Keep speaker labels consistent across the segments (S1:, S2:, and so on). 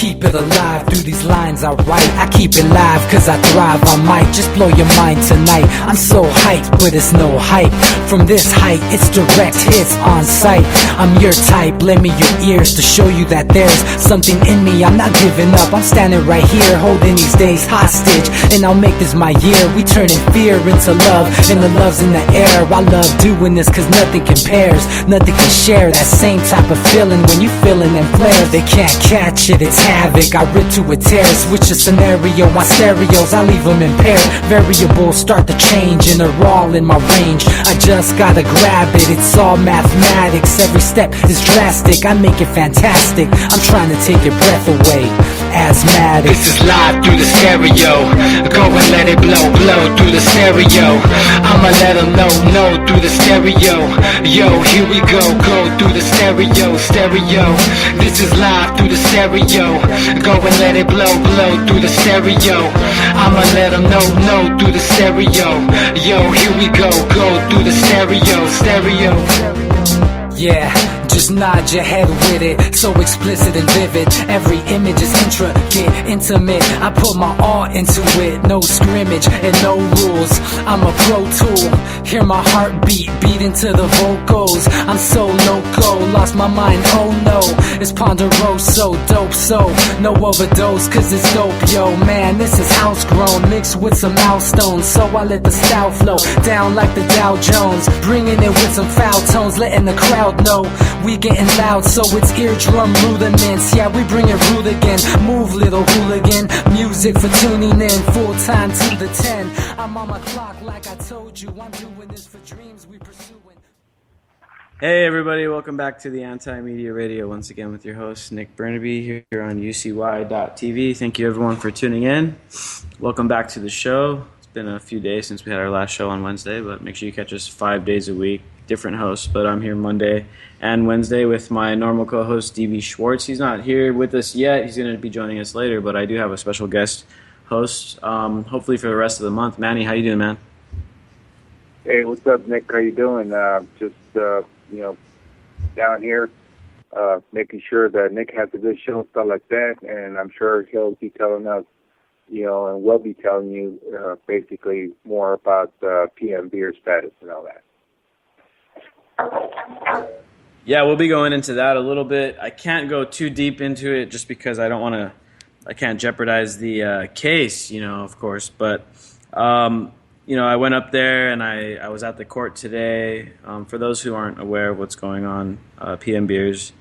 S1: keep it alive through these lines I write. I keep it live cause I thrive. I might just blow your mind tonight. I'm so hyped, but it's no hype. From this height, it's direct hits on sight. I'm your type, lend me your ears to show you that there's something in me. I'm not giving up, I'm standing right here holding these days hostage. And I'll make this my year. We turning fear into love, and the love's in the air. I love doing this cause nothing compares. Nothing can share that same type of feeling when you feeling them flares. They can't catch it, it's havoc. I rip to a tear, switch a scenario. My stereos, I leave them impaired. Variables start to change and they're all in my range. I just gotta grab it, it's all mathematics. Every step is drastic, I make it fantastic. I'm trying to take your breath away. Asthmatic.
S2: This is live through the stereo. Go and let it blow, blow through the stereo. I'ma let them know through the stereo. Yo, here we go through the stereo, stereo. This is live through the stereo. Go and let it blow, blow through the stereo. I'ma let them know through the stereo. Yo, here we go through the stereo, stereo.
S1: Yeah, just nod your head with it, so explicit and vivid. Every image is intricate, intimate. I put my all into it, no scrimmage and no rules. I'm a pro tool, hear my heartbeat, beat into the vocals. I'm so loco, lost my mind, oh no. It's ponderoso, dope, so no overdose, cause it's dope, yo. Man, this is house grown, mixed with some milestones. So I let the style flow down like the Dow Jones, bringing it with some foul tones, letting the crowd know we getting loud, so it's eardrum rudiments. Yeah, we bring it rude again. Move, little hooligan. Music for tuning in, full time to the 10. I'm on my clock like I told you. I'm doing this for dreams we pursuing.
S3: Hey everybody, welcome back to the Anti-Media Radio once again with your host Nick Bernabe here on UCY.tv. Thank you everyone for tuning in. Welcome back to the show. It's been a few days since we had our last show on Wednesday, but make sure you catch us 5 days a week. Different hosts, but I'm here Monday and Wednesday with my normal co-host DB Schwartz. He's not here with us yet. He's going to be joining us later, but I do have a special guest host, hopefully for the rest of the month. Manny, how you doing, man?
S4: Hey, what's up, Nick? How you doing? Down here, making sure that Nick has a good show and stuff like that, and I'm sure he'll be telling us, and we'll be telling you basically more about PM beer status and all that.
S3: Yeah, we'll be going into that a little bit. I can't go too deep into it just because I can't jeopardize the case, of course. But, I went up there and I was at the court today. For those who aren't aware of what's going on, PM Beers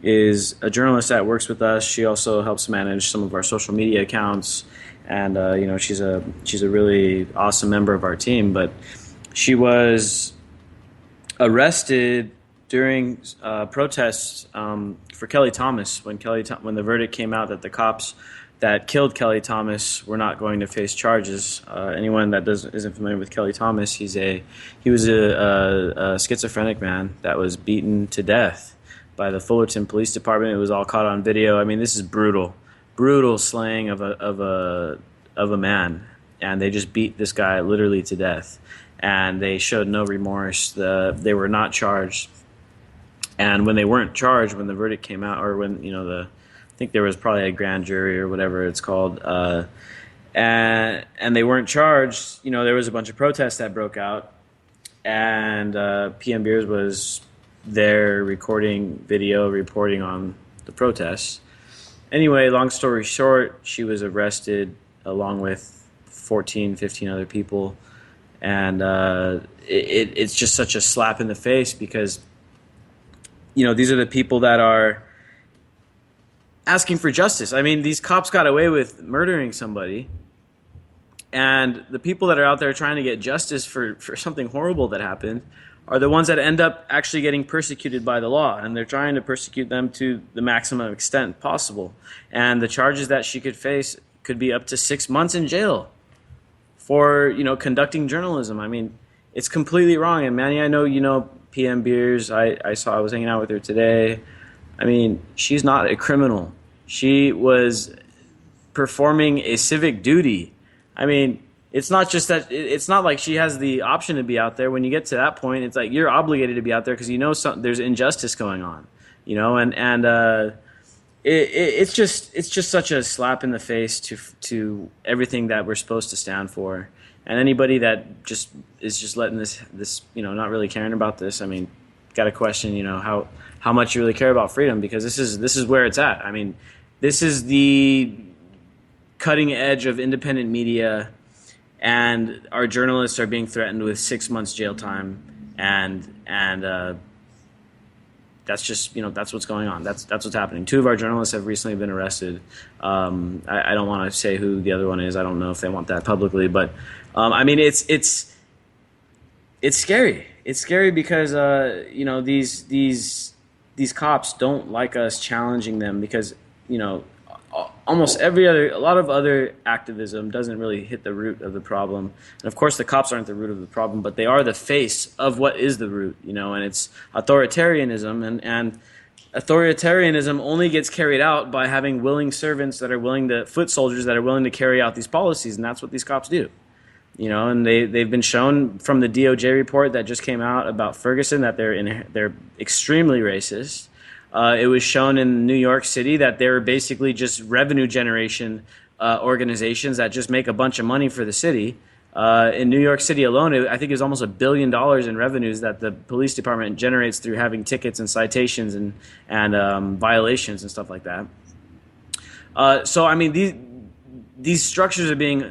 S3: is a journalist that works with us. She also helps manage some of our social media accounts. And, she's a really awesome member of our team. But she was arrested during protests for Kelly Thomas when the verdict came out that the cops that killed Kelly Thomas were not going to face charges. Anyone that isn't familiar with Kelly Thomas, he was a schizophrenic man that was beaten to death by the Fullerton Police Department. It was all caught on video. I mean, this is brutal slaying of a man, and they just beat this guy literally to death. And they showed no remorse. They were not charged. And when they weren't charged, when the verdict came out, or when, I think there was probably a grand jury or whatever it's called, and they weren't charged, there was a bunch of protests that broke out. And PM Beers was there recording video, reporting on the protests. Anyway, long story short, she was arrested along with 15 other people. And it's just such a slap in the face because, these are the people that are asking for justice. I mean, these cops got away with murdering somebody. And the people that are out there trying to get justice for something horrible that happened are the ones that end up actually getting persecuted by the law. And they're trying to persecute them to the maximum extent possible. And the charges that she could face could be up to 6 months in jail for, conducting journalism. I mean, it's completely wrong. And Manny, I know PM Beers. I was hanging out with her today. I mean, she's not a criminal. She was performing a civic duty. I mean, it's not just that. It's not like she has the option to be out there. When you get to that point, it's like you're obligated to be out there because there's injustice going on. it's just such a slap in the face to everything that we're supposed to stand for, and anybody that just is just letting this not really caring about this. I mean, got to question how much you really care about freedom, because this is where it's at. I mean, this is the cutting edge of independent media, and our journalists are being threatened with 6 months jail time, and that's just that's what's going on. That's what's happening. 2 of our journalists have recently been arrested. I don't want to say who the other one is. I don't know if they want that publicly, but I mean it's scary. It's scary because these cops don't like us challenging them, because almost a lot of other activism doesn't really hit the root of the problem. And of course the cops aren't the root of the problem, but they are the face of what is the root, and it's authoritarianism, and authoritarianism only gets carried out by having willing servants that are foot soldiers that are willing to carry out these policies, and that's what these cops do. And they've been shown from the DOJ report that just came out about Ferguson that they're extremely racist. It was shown in New York City that they're basically just revenue generation organizations that just make a bunch of money for the city. In New York City alone, I think it was almost $1 billion in revenues that the police department generates through having tickets and citations and violations and stuff like that. So I mean, these structures are being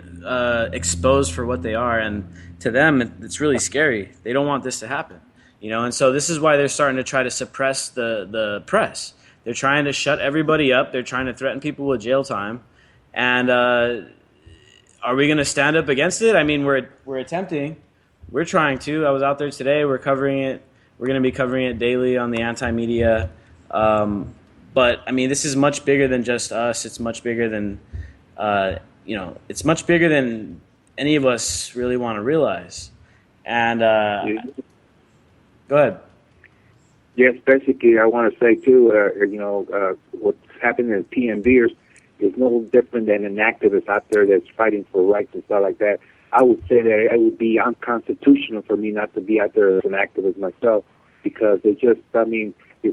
S3: exposed for what they are, and to them, it's really scary. They don't want this to happen. And so this is why they're starting to try to suppress the press. They're trying to shut everybody up. They're trying to threaten people with jail time. And are we going to stand up against it? I mean, we're attempting. We're trying to. I was out there today. We're covering it. We're going to be covering it daily on the anti-media. But I mean, this is much bigger than just us. It's much bigger than it's much bigger than any of us really want to realize. And go ahead.
S4: Yes, basically, I want to say too, what's happening in PMBers is no different than an activist out there that's fighting for rights and stuff like that. I would say that it would be unconstitutional for me not to be out there as an activist myself, because if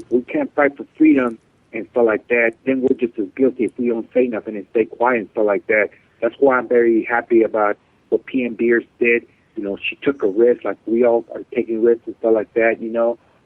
S4: we can't fight for freedom and stuff like that, then we're just as guilty if we don't say nothing and stay quiet and stuff like that. That's why I'm very happy about what PMBers did. She took a risk, like we all are taking risks and stuff like that,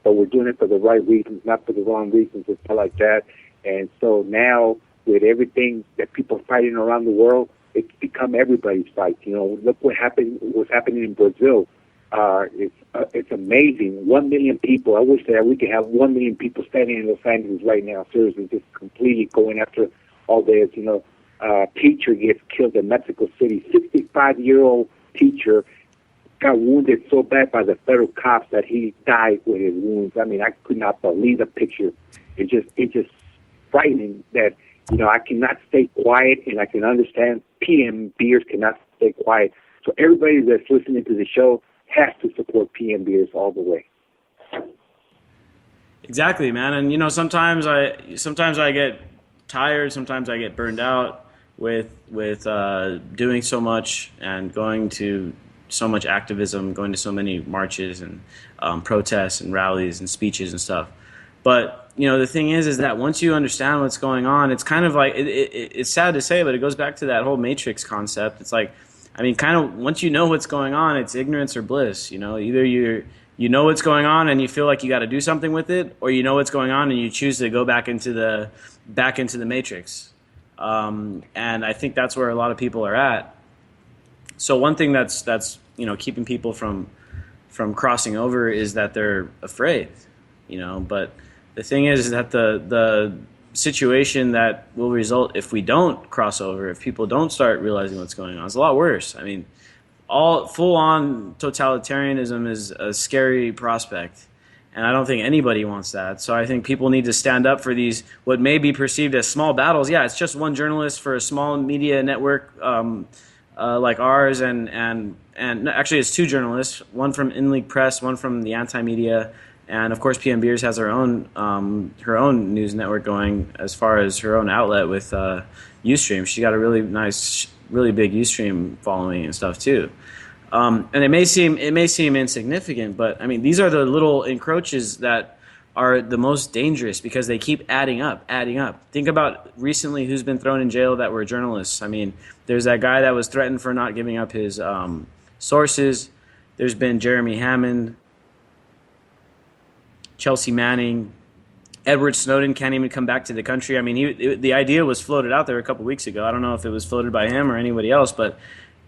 S4: but we're doing it for the right reasons, not for the wrong reasons and stuff like that. And so now, with everything that people are fighting around the world, it's become everybody's fight. Look what's happening in Brazil. It's amazing. 1 million people. I wish that we could have 1 million people standing in Los Angeles right now, seriously, just completely going after all this. Teacher gets killed in Mexico City. 65-year-old teacher got wounded so bad by the federal cops that he died with his wounds. I mean, I could not believe the picture. It's just frightening that, I cannot stay quiet, and I can understand PMBers cannot stay quiet. So everybody that's listening to the show has to support PMBers all the way.
S3: Exactly, man. And sometimes I get tired. Sometimes I get burned out with doing so much and going to so much activism, going to so many marches and protests and rallies and speeches and stuff. But the thing is that once you understand what's going on, it's kind of like it's sad to say, but it goes back to that whole Matrix concept. It's like, I mean, kind of once you know what's going on, it's ignorance or bliss. Either you know what's going on and you feel like you got to do something with it, or you know what's going on and you choose to go back into the Matrix. And I think that's where a lot of people are at. So one thing that's keeping people from crossing over is that they're afraid. But the thing is that the situation that will result if we don't cross over, if people don't start realizing what's going on, is a lot worse. I mean, all full-on totalitarianism is a scary prospect, and I don't think anybody wants that. So I think people need to stand up for these what may be perceived as small battles. Yeah, it's just one journalist for a small media network like ours, and actually it's 2 journalists, one from InLeague Press, one from the Anti-Media. And of course, PM Beers has her own news network going as far as her own outlet with Ustream. She got a really nice, really big Ustream following and stuff too. And it may seem insignificant, but I mean, these are the little encroaches that are the most dangerous because they keep adding up, adding up. Think about recently who's been thrown in jail that were journalists. I mean, there's that guy that was threatened for not giving up his sources. There's been Jeremy Hammond, Chelsea Manning, Edward Snowden can't even come back to the country. I mean, the idea was floated out there a couple weeks ago. I don't know if it was floated by him or anybody else, but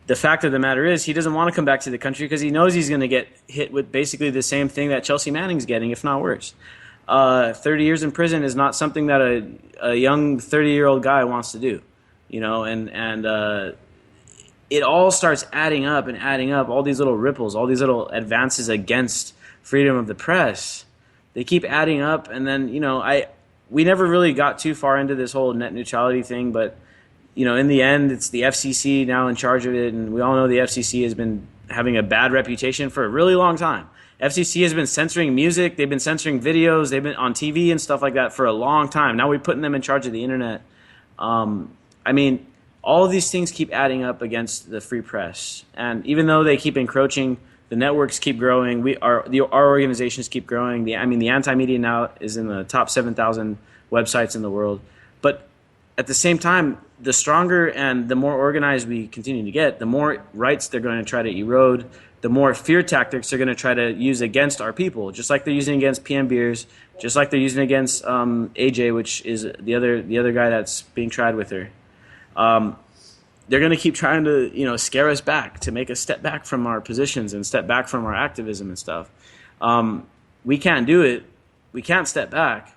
S3: the fact of the matter is he doesn't want to come back to the country because he knows he's going to get hit with basically the same thing that Chelsea Manning's getting, if not worse. 30 years in prison is not something that a young 30-year-old guy wants to do, you know, and it all starts adding up and adding up, all these little ripples, all these little advances against freedom of the press. They keep adding up, and then, you know, we never really got too far into this whole net neutrality thing, but, you know, in the end, it's the FCC now in charge of it, and we all know the FCC has been having a bad reputation for a really long time. FCC has been censoring music, they've been censoring videos, they've been on TV and stuff like that for a long time. Now we're putting them in charge of the internet. I mean, all of these things keep adding up against the free press, and even though they keep encroaching, the networks keep growing. Our organizations keep growing. The Anti-Media now is in the top 7,000 websites in the world. But at the same time, the stronger and the more organized we continue to get, the more rights they're going to try to erode, the more fear tactics they're going to try to use against our people, just like they're using against PM Beers, just like they're using against AJ, which is the other guy that's being tried with her. They're going to keep trying to, you know, scare us back, to make us step back from our positions and step back from our activism and stuff. We can't do it. We can't step back,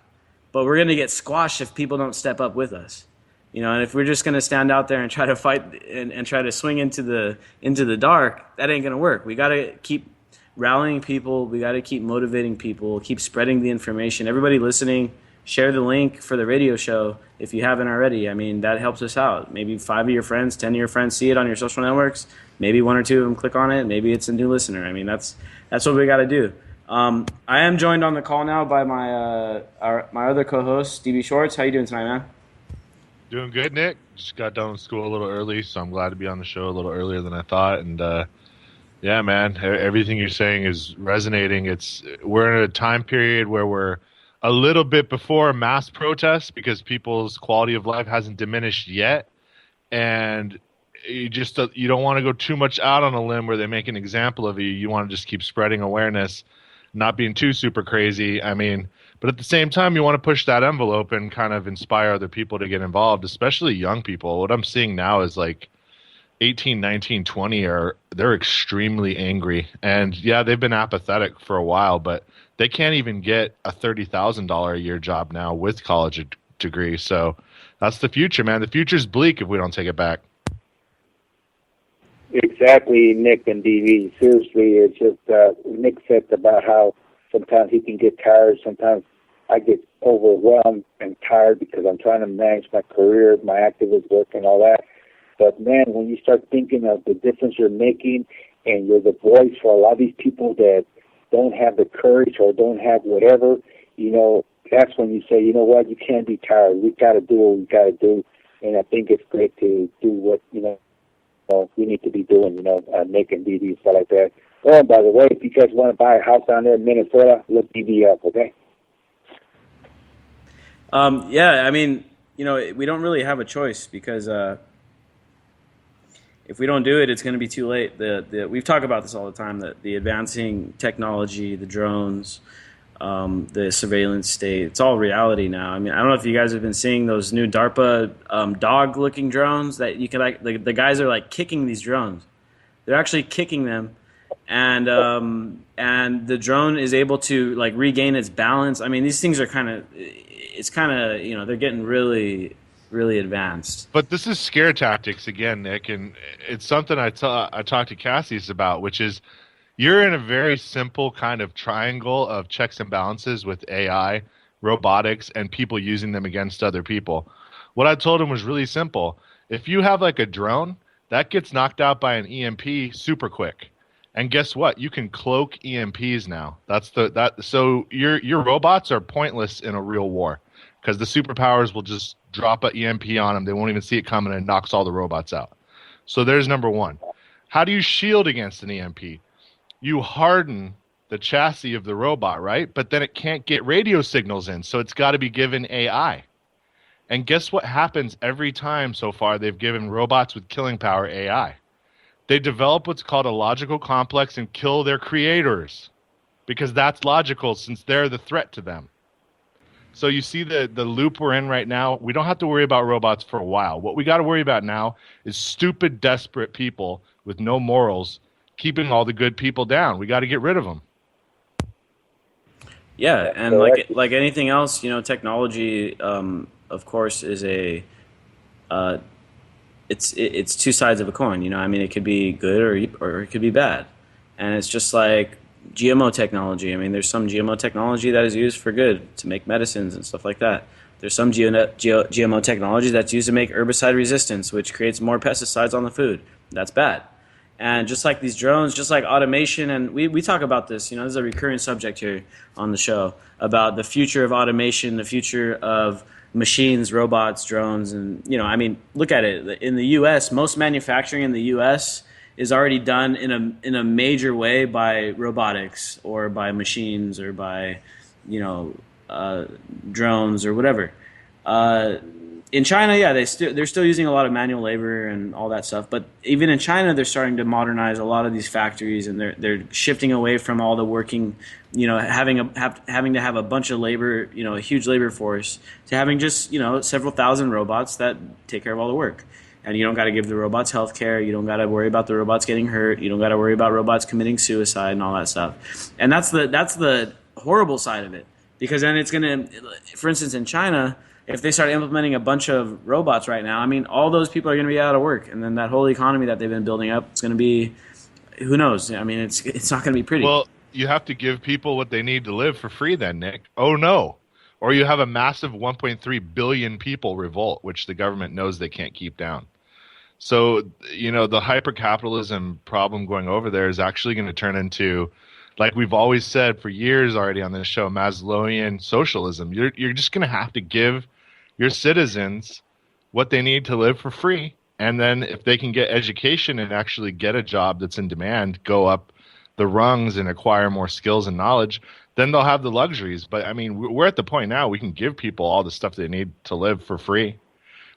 S3: but we're going to get squashed if people don't step up with us. You know, and if we're just going to stand out there and try to fight and try to swing into the dark, that ain't going to work. We got to keep rallying people. We got to keep motivating people, keep spreading the information. Everybody listening, share the link for the radio show if you haven't already. I mean, that helps us out. Maybe 5 of your friends, 10 of your friends see it on your social networks. Maybe 1 or 2 of them click on it. Maybe it's a new listener. I mean, that's what we got to do. I am joined on the call now by my other co-host, Stevie Schwartz. How you doing tonight, man?
S5: Doing good, Nick. Just got done with school a little early, so I'm glad to be on the show a little earlier than I thought. And yeah, man, everything you're saying is resonating. We're in a time period where we're a little bit before mass protests because people's quality of life hasn't diminished yet, and you don't want to go too much out on a limb where they make an example of you. You want to just keep spreading awareness, not being too super crazy. I mean, but at the same time, you want to push that envelope and kind of inspire other people to get involved, especially young people. What I'm seeing now is like 18, 19, 20 they're extremely angry, and yeah, they've been apathetic for a while, but they can't even get a $30,000 a year job now with college degree. So that's the future, man. The future's bleak if we don't take it back.
S4: Exactly, Nick and DV. Seriously, it's just Nick said about how sometimes he can get tired. Sometimes I get overwhelmed and tired because I'm trying to manage my career, my activist work, and all that. But man, when you start thinking of the difference you're making, and you're the voice for a lot of these people that don't have the courage or don't have whatever, you know, that's when you say, you know what, you can't be tired. We got to do what we got to do. And I think it's great to do what, you know, we need to be doing, you know, Nick and DD and stuff like that. Oh, and by the way, if you guys want to buy a house down there in Minnesota, look DD up, okay?
S3: Yeah, I mean, you know, we don't really have a choice because if we don't do it, it's going to be too late. We've talked about this all the time, the advancing technology, the drones, the surveillance state, it's all reality now. I mean, I don't know if you guys have been seeing those new DARPA dog-looking drones that you can, like, the guys are like kicking these drones. They're actually kicking them, and the drone is able to like regain its balance. I mean, these things are it's kind of, you know, they're getting really, really advanced.
S5: But this is scare tactics again, Nick, and it's something I talked to Cassius about, which is you're in a very simple kind of triangle of checks and balances with AI, robotics, and people using them against other people. What I told him was really simple. If you have like a drone, that gets knocked out by an EMP super quick. And guess what? You can cloak EMPs now. So your robots are pointless in a real war because the superpowers will just drop an EMP on them. They won't even see it coming, and it knocks all the robots out. So there's number one. How do you shield against an EMP? You harden the chassis of the robot, right? But then it can't get radio signals in, so it's got to be given AI. And guess what happens every time so far they've given robots with killing power AI? They develop what's called a logical complex and kill their creators, because that's logical since they're the threat to them. So you see the loop we're in right now. We don't have to worry about robots for a while. What we got to worry about now is stupid, desperate people with no morals keeping all the good people down. We got to get rid of them.
S3: Yeah, and like anything else, technology, of course, is it's two sides of a coin. I mean, it could be good or it could be bad, and it's just like GMO technology. I mean, there's some GMO technology that is used for good to make medicines and stuff like that. There's some GMO technology that's used to make herbicide resistance, which creates more pesticides on the food. That's bad. And just like these drones, just like automation, and we talk about this, this is a recurring subject here on the show, about the future of automation, the future of machines, robots, drones, and, I mean, look at it. In the U.S., most manufacturing in the U.S. is already done in a major way by robotics or by machines or by, drones or whatever. In China, yeah, they're still using a lot of manual labor and all that stuff. But even in China, they're starting to modernize a lot of these factories, and they're shifting away from all the working, having to have a bunch of labor, a huge labor force, to having just several thousand robots that take care of all the work. And you don't got to give the robots health care. You don't got to worry about the robots getting hurt. You don't got to worry about robots committing suicide and all that stuff. And that's the horrible side of it, because then it's going to, for instance, in China, if they start implementing a bunch of robots right now, I mean, all those people are going to be out of work, and then that whole economy that they've been building up, it's going to be, who knows? I mean, it's not going to be pretty.
S5: Well, you have to give people what they need to live for free then, Nick. Oh, no. Or you have a massive 1.3 billion people revolt, which the government knows they can't keep down. So, the hyper-capitalism problem going over there is actually going to turn into, like we've always said for years already on this show, Maslowian socialism. You're just going to have to give your citizens what they need to live for free. And then if they can get education and actually get a job that's in demand, go up the rungs and acquire more skills and knowledge, then they'll have the luxuries. But, I mean, we're at the point now we can give people all the stuff they need to live for free.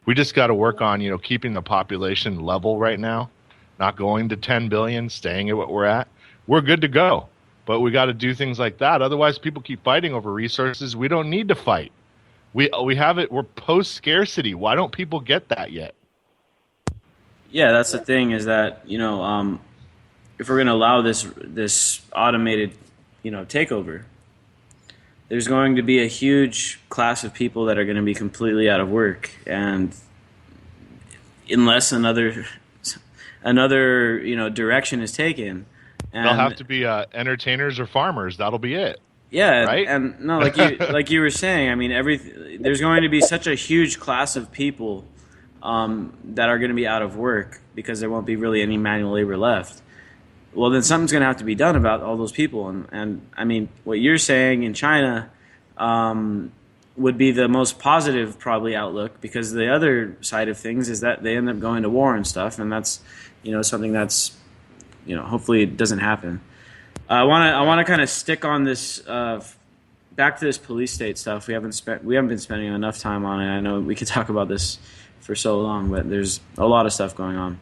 S5: We just got to work on, keeping the population level right now, not going to 10 billion, staying at what we're at. We're good to go. But we got to do things like that. Otherwise, people keep fighting over resources. We don't need to fight. We have it. We're post-scarcity. Why don't people get that yet?
S3: Yeah, that's the thing, is that, if we're going to allow this automated, takeover, there's going to be a huge class of people that are going to be completely out of work. And unless another direction is taken, and
S5: they'll have to be entertainers or farmers. That'll be it.
S3: Yeah,
S5: right?
S3: And no, like you were saying, I mean, there's going to be such a huge class of people that are going to be out of work because there won't be really any manual labor left. Well, then something's going to have to be done about all those people. And I mean, what you're saying in China would be the most positive probably outlook, because the other side of things is that they end up going to war and stuff, and that's something that's hopefully it doesn't happen. I want to kind of stick on this back to this police state stuff. We haven't been spending enough time on it. I know we could talk about this for so long, but there's a lot of stuff going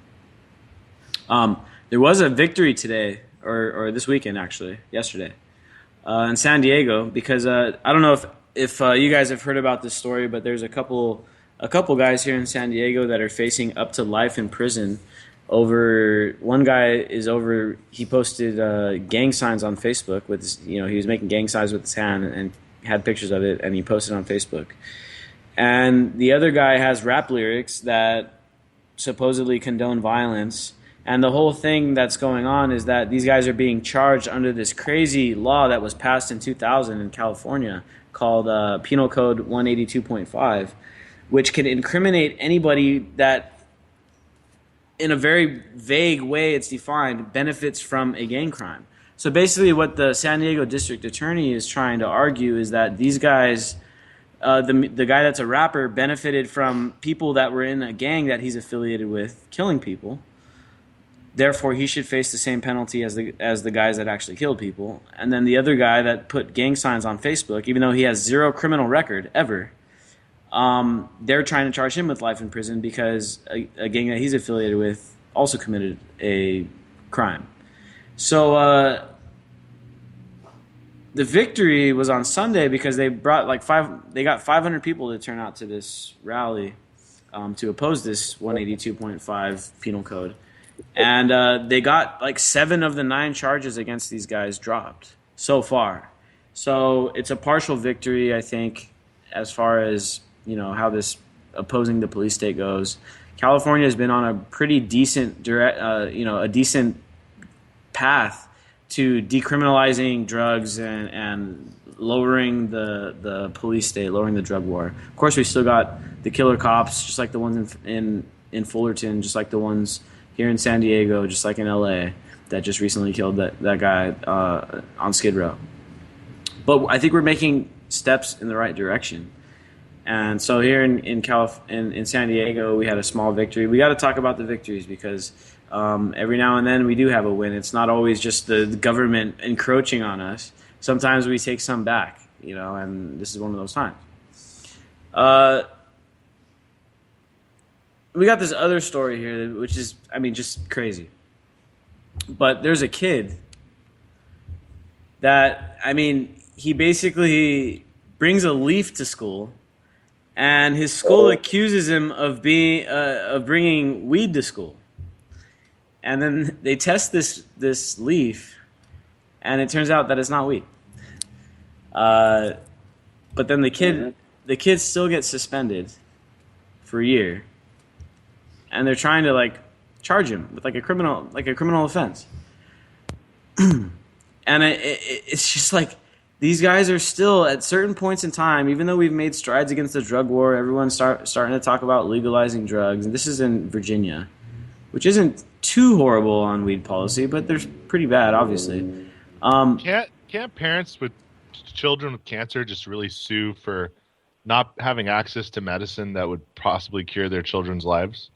S3: on. There was a victory today, or this weekend actually, yesterday, in San Diego, because I don't know if you guys have heard about this story, but there's a couple guys here in San Diego that are facing up to life in prison. One guy he posted gang signs on Facebook with his, he was making gang signs with his hand and had pictures of it, and he posted on Facebook. And the other guy has rap lyrics that supposedly condone violence. And the whole thing that's going on is that these guys are being charged under this crazy law that was passed in 2000 in California called Penal Code 182.5, which can incriminate anybody that, in a very vague way it's defined, benefits from a gang crime. So basically what the San Diego district attorney is trying to argue is that these guys, the guy that's a rapper, benefited from people that were in a gang that he's affiliated with killing people. Therefore, he should face the same penalty as the guys that actually killed people. And then the other guy that put gang signs on Facebook, even though he has zero criminal record ever, they're trying to charge him with life in prison because a gang that he's affiliated with also committed a crime. So the victory was on Sunday because they brought they got 500 people to turn out to this rally to oppose this 182.5 penal code. And they got like 7 of the 9 charges against these guys dropped so far. So it's a partial victory, I think, as far as, how this opposing the police state goes. California has been on a pretty decent a decent path to decriminalizing drugs and lowering the police state, lowering the drug war. Of course, we still got the killer cops, just like the ones in Fullerton, just like the ones here in San Diego, just like in LA, that just recently killed that guy on Skid Row. But I think we're making steps in the right direction. And so here in San Diego, we had a small victory. We got to talk about the victories because every now and then we do have a win. It's not always just the government encroaching on us. Sometimes we take some back, and this is one of those times. We got this other story here, which is, just crazy. But there's a kid that, he basically brings a leaf to school, and his school accuses him of bringing weed to school. And then they test this leaf, and it turns out that it's not weed. But then the kid still gets suspended for a year. And they're trying to charge him with a criminal offense. And it's just these guys are still at certain points in time, even though we've made strides against the drug war, everyone's starting to talk about legalizing drugs. And this is in Virginia, which isn't too horrible on weed policy, but they're pretty bad, obviously.
S5: Can't parents with children with cancer just really sue for not having access to medicine that would possibly cure their children's lives?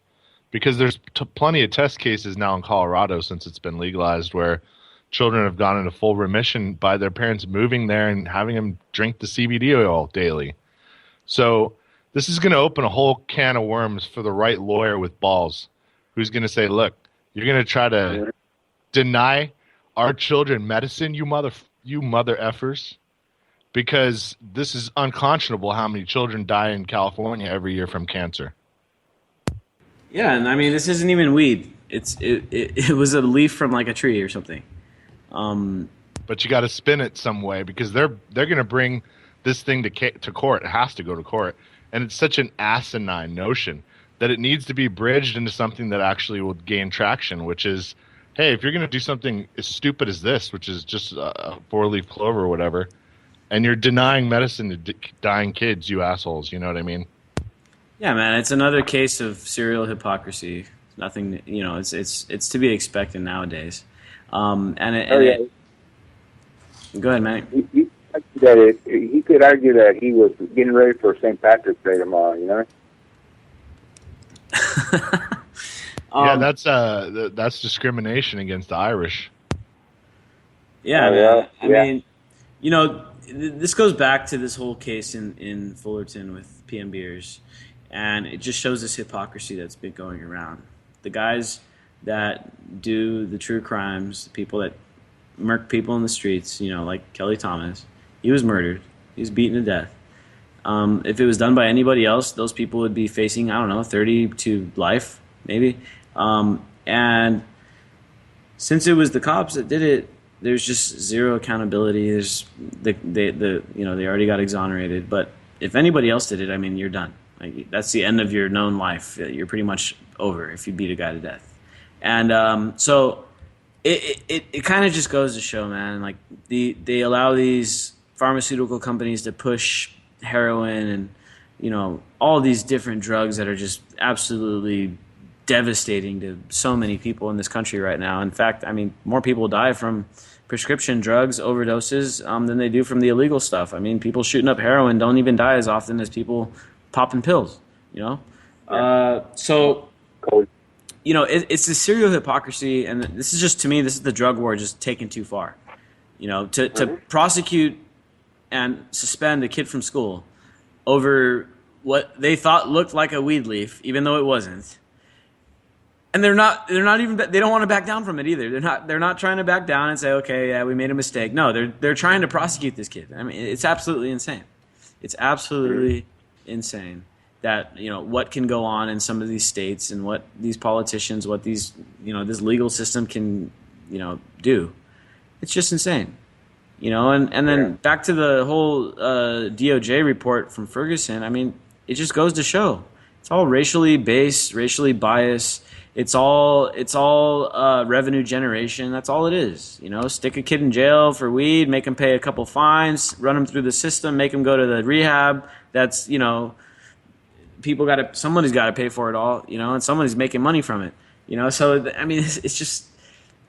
S5: Because there's plenty of test cases now in Colorado since it's been legalized where children have gone into full remission by their parents moving there and having them drink the CBD oil daily. So this is going to open a whole can of worms for the right lawyer with balls who's going to say, look, you're going to try to deny our children medicine, you mother effers, because this is unconscionable how many children die in California every year from cancer.
S3: Yeah, and this isn't even weed. It was a leaf from a tree or something.
S5: But you got to spin it some way because they're going to bring this thing to court. It has to go to court, and it's such an asinine notion that it needs to be bridged into something that actually will gain traction. Which is, hey, if you're going to do something as stupid as this, which is just a 4-leaf clover or whatever, and you're denying medicine to dying kids, you assholes. You know what I mean?
S3: Yeah, man, it's another case of serial hypocrisy. Nothing, it's to be expected nowadays. Go ahead, man.
S4: He could argue that he was getting ready for St. Patrick's Day tomorrow.
S5: Yeah, that's discrimination against the Irish.
S3: Yeah, man. This goes back to this whole case in Fullerton with PM Beers. And it just shows this hypocrisy that's been going around. The guys that do the true crimes, the people that murk people in the streets, like Kelly Thomas, he was murdered. He was beaten to death. If it was done by anybody else, those people would be facing, 30 to life, maybe. And since it was the cops that did it, there's just zero accountability. They already got exonerated. But if anybody else did it, you're done. That's the end of your known life. You're pretty much over if you beat a guy to death. And so it kind of just goes to show, man, they allow these pharmaceutical companies to push heroin and, all these different drugs that are just absolutely devastating to so many people in this country right now. In fact, more people die from prescription drugs overdoses than they do from the illegal stuff. People shooting up heroin don't even die as often as people popping pills, So it's the serial hypocrisy, and this is just, to me, this is the drug war just taken too far. To prosecute and suspend a kid from school over what they thought looked like a weed leaf, even though it wasn't. And they don't want to back down from it either. They're not trying to back down and say, okay, yeah, we made a mistake. No, they're trying to prosecute this kid. I mean, it's absolutely insane. It's absolutely insane that, what can go on in some of these states and what these politicians, what these, this legal system can, do. It's just insane. And then back to the whole DOJ report from Ferguson. I mean, it just goes to show it's all racially based, racially biased. It's all revenue generation. That's all it is. Stick a kid in jail for weed, make him pay a couple fines, run him through the system, make him go to the rehab. That's somebody's got to pay for it all. And somebody's making money from it. So I mean,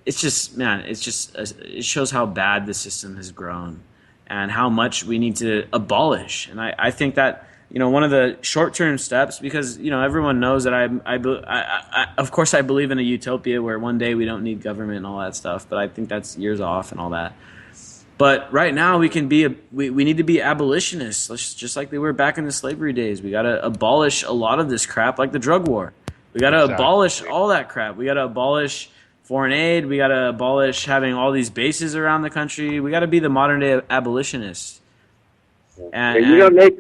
S3: it shows how bad the system has grown and how much we need to abolish. And I think that, one of the short-term steps, because, everyone knows that I of course I believe in a utopia where one day we don't need government and all that stuff, but I think that's years off and all that. But right now we need to be abolitionists, just like they were back in the slavery days. We got to abolish a lot of this crap, like the drug war. We got to abolish all that crap. We got to abolish foreign aid. We got to abolish having all these bases around the country. We got to be the modern day abolitionists. And
S4: Nick,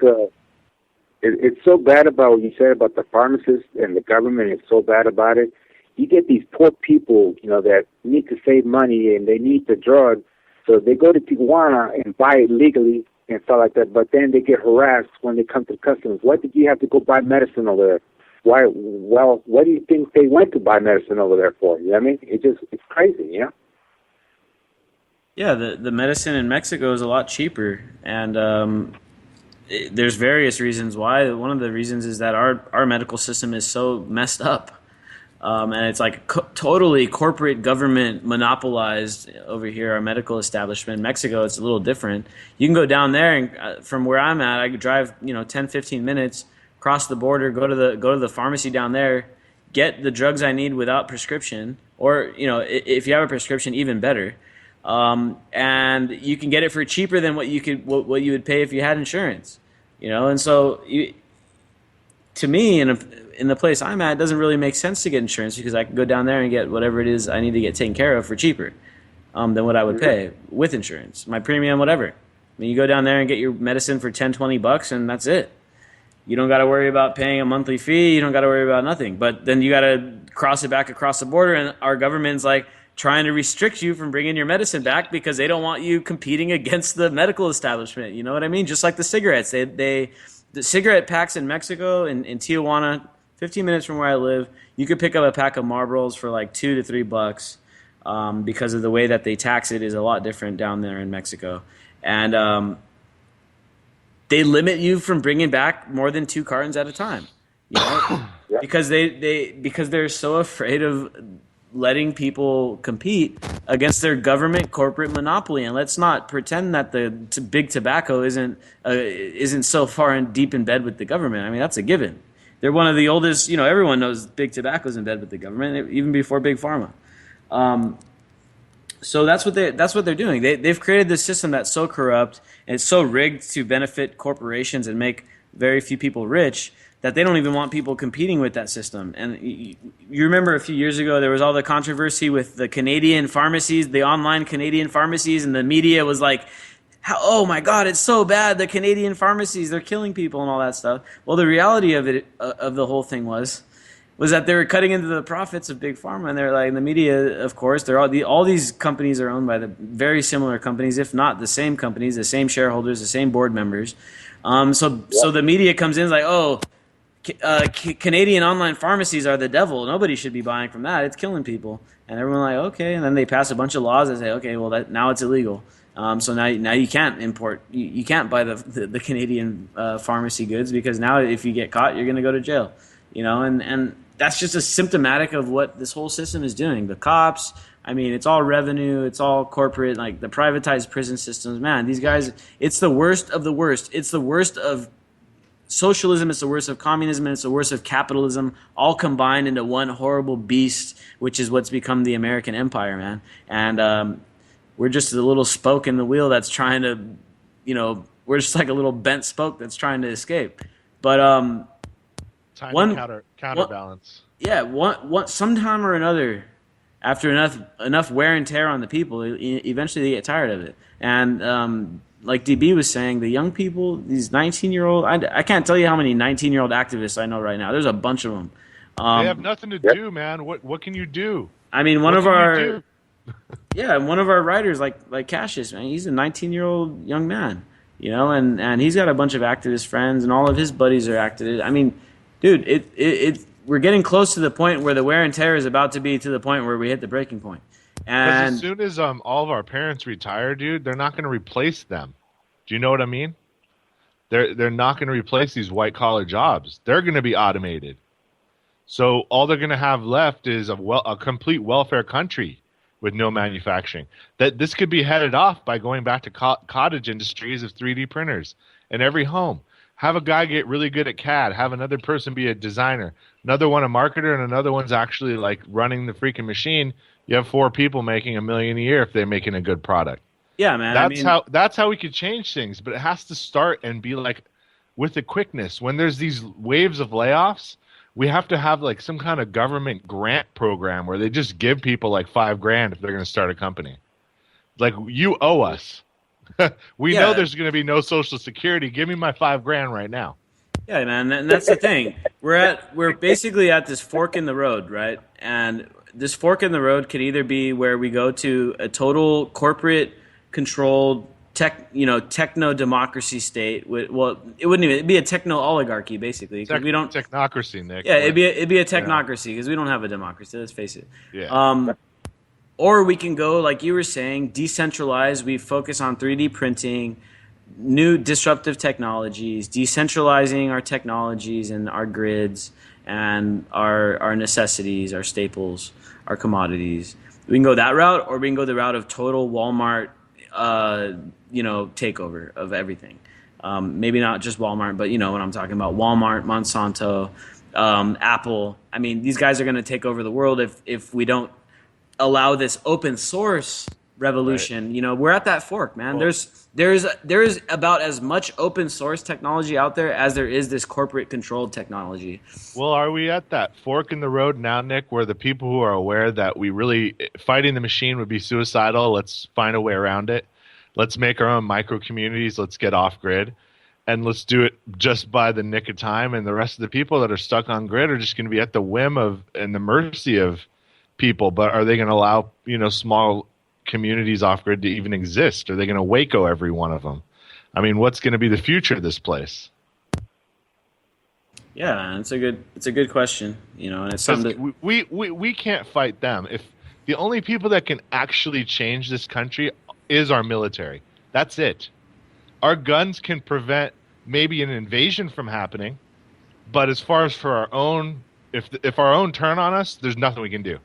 S4: it's so bad about what you said about the pharmacists and the government. It's so bad about it. You get these poor people, that need to save money and they need the drug, so they go to Tijuana and buy it legally and stuff like that. But then they get harassed when they come to customs. Why did you have to go buy medicine over there? Why? Well, what do you think they went to buy medicine over there for? You know what I mean? It's crazy,
S3: Yeah, the medicine in Mexico is a lot cheaper, and there's various reasons why. One of the reasons is that our medical system is so messed up, and it's like totally corporate government monopolized over here. Our medical establishment in Mexico, it's a little different. You can go down there, and from where I'm at, I could drive 10, 15 minutes. Cross the border, go to the pharmacy down there, get the drugs I need without prescription, or if you have a prescription, even better, and you can get it for cheaper than what you would pay if you had insurance, And so, to me, in the place I'm at, it doesn't really make sense to get insurance because I can go down there and get whatever it is I need to get taken care of for cheaper than what I would pay with insurance, my premium, whatever. I mean, you go down there and get your medicine for $10, $20, and that's it. You don't got to worry about paying a monthly fee. You don't got to worry about nothing. But then you got to cross it back across the border, and our government's like trying to restrict you from bringing your medicine back because they don't want you competing against the medical establishment. You know what I mean? Just like the cigarettes. The cigarette packs in Mexico, in Tijuana, 15 minutes from where I live, you could pick up a pack of Marlboros for like $2 to $3 because of the way that they tax it is a lot different down there in Mexico. And they limit you from bringing back more than 2 cartons at a time, because they're so afraid of letting people compete against their government corporate monopoly. And let's not pretend that the big tobacco isn't so far deep in bed with the government. I mean, that's a given. They're one of the oldest. Everyone knows big tobacco's in bed with the government, even before big pharma. So that's what they're doing. They've created this system that's so corrupt and it's so rigged to benefit corporations and make very few people rich that they don't even want people competing with that system. And you remember a few years ago there was all the controversy with the Canadian pharmacies, the online Canadian pharmacies, and the media was like, oh my God, it's so bad, the Canadian pharmacies, they're killing people and all that stuff. Well, the reality of it, of the whole thing was that they were cutting into the profits of big pharma, and they're like, in the media, of course, they're all these companies are owned by the very similar companies, if not the same companies, the same shareholders, the same board members. So the media comes in like, Canadian online pharmacies are the devil. Nobody should be buying from that. It's killing people. And everyone like, okay. And then they pass a bunch of laws that say, okay, well, now it's illegal. So now you can't import, you can't buy the Canadian pharmacy goods because now if you get caught, you're going to go to jail. And that's just a symptomatic of what this whole system is doing. The cops, I mean, it's all revenue, it's all corporate, like the privatized prison systems. Man, these guys, it's the worst of the worst. It's the worst of socialism, it's the worst of communism, and it's the worst of capitalism, all combined into one horrible beast, which is what's become the American empire, man. And we're just a little spoke in the wheel that's trying to, we're just like a little bent spoke that's trying to escape. But
S5: Time
S3: one
S5: to counterbalance.
S3: yeah, one sometime or another, after enough wear and tear on the people, eventually they get tired of it. And like DB was saying, the young people, these 19-year-old, I can't tell you how many 19-year-old activists I know right now. There's a bunch of them.
S5: They have nothing to do, man. What can you do?
S3: I mean,
S5: What can you do?
S3: one of our writers, like Cassius, man, he's a 19-year-old young man, and he's got a bunch of activist friends, and all of his buddies are activists. I mean, dude, we're getting close to the point where the wear and tear is about to be to the point where we hit the breaking point. And
S5: as soon as all of our parents retire, dude, they're not going to replace them. Do you know what I mean? They're not going to replace these white collar jobs. They're going to be automated. So all they're going to have left is a complete welfare country with no manufacturing. That this could be headed off by going back to cottage industries of 3D printers in every home. Have a guy get really good at CAD. Have another person be a designer. Another one a marketer, and another one's actually like running the freaking machine. You have 4 people making $1 million a year if they're making a good product.
S3: Yeah, man.
S5: That's how we could change things, but it has to start and be like with the quickness. When there's these waves of layoffs, we have to have like some kind of government grant program where they just give people like $5,000 if they're going to start a company. Like, you owe us. We know there's going to be no Social Security. Give me my $5,000 right now.
S3: Yeah, man, and that's the thing. We're basically at this fork in the road, right? And this fork in the road could either be where we go to a total corporate controlled techno democracy state. Well, it wouldn't even be a techno oligarchy basically, because we don't
S5: technocracy, Nick.
S3: Yeah, it'd be a technocracy because we don't have a democracy. Let's face it.
S5: Yeah.
S3: Or we can go, like you were saying, decentralized. We focus on 3D printing, new disruptive technologies, decentralizing our technologies and our grids and our necessities, our staples, our commodities. We can go that route, or we can go the route of total Walmart, takeover of everything. Maybe not just Walmart, but you know what I'm talking about. Walmart, Monsanto, Apple. I mean, these guys are going to take over the world if we don't allow this open source revolution. Right. We're at that fork, man. Well, there's about as much open source technology out there as there is this corporate controlled technology.
S5: Well, are we at that fork in the road now, Nick, where the people who are aware that we really fighting the machine would be suicidal, let's find a way around it. Let's make our own micro communities. Let's get off grid, and let's do it just by the nick of time. And the rest of the people that are stuck on grid are just going to be at the whim of and the mercy of people. But are they going to allow small communities off grid to even exist? Are they going to Waco every one of them? I mean, what's going to be the future of this place?
S3: Yeah, it's a good question. And it's something
S5: we can't fight them. If the only people that can actually change this country is our military. That's it. Our guns can prevent maybe an invasion from happening, but as far as for our own, if our own turn on us, there's nothing we can do.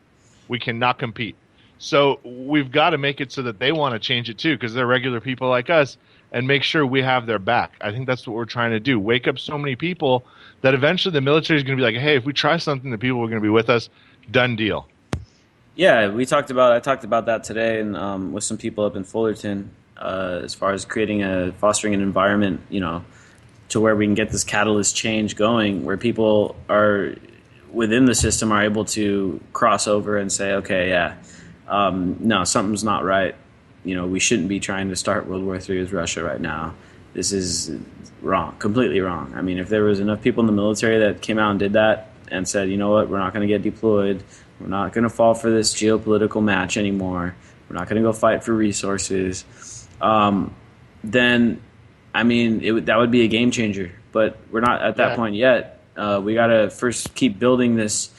S5: We cannot compete. So we've got to make it so that they want to change it too, because they're regular people like us, and make sure we have their back. I think that's what we're trying to do. Wake up so many people that eventually the military is going to be like, hey, if we try something, the people are going to be with us. Done deal.
S3: Yeah, I talked about that today, and with some people up in Fullerton, as far as fostering an environment, to where we can get this catalyst change going, where people are within the system are able to cross over and say, okay, yeah, no, something's not right. We shouldn't be trying to start World War III with Russia right now. This is wrong, completely wrong. I mean, if there was enough people in the military that came out and did that and said, you know what, we're not going to get deployed. We're not going to fall for this geopolitical match anymore. We're not going to go fight for resources. Then, I mean, that would be a game changer. But we're not at that point yet. We got to first keep building this,